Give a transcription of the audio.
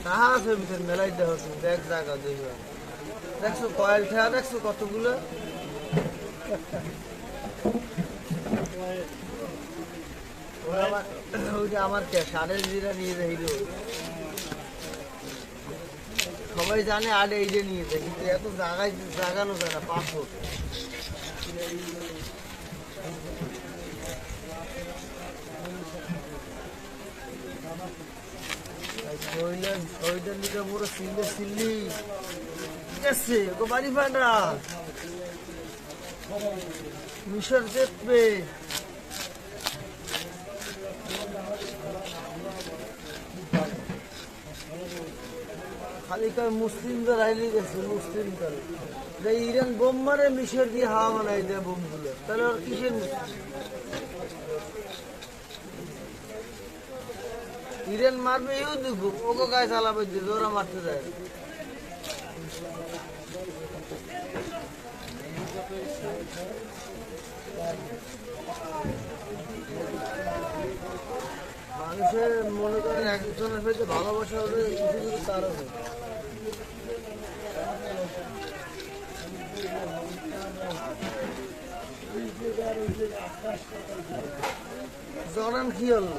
তাহা আছে ভিতরে মেলাই দেওয়া হচ্ছে দেখ জায়গা দেখবা দেখছো কয়েল ঠেয়া দেখছো কতগুলো ওইটা আমার কে সাড়ে জিরা নিয়ে যাইল সবাই জানে আড়ে এই যে নিয়ে যায় কিন্তু এত জায়গায় জাগানো যায় না পাথর ওইটার লিখে পুরো সিল্লে সিল্লি ঠিক আছে ওকে বাড়ি ফাটা মিশর দেখবে খালি কয় মুসলিমদের আইলি গেছে মুসলিমদের ইরান বোম মারে মিশর দিয়ে হাওয়া বানাই দেয় বোমগুলো তাহলে আর কিসের ইরান মারবে ইউ দেখবো ওকে গায়ে চালাবে দিতে ওরা মারতে যায় মানুষের মনে করেন একজনের সাথে ভালোবাসা হলে কিছু তার হবে জরান কি হলো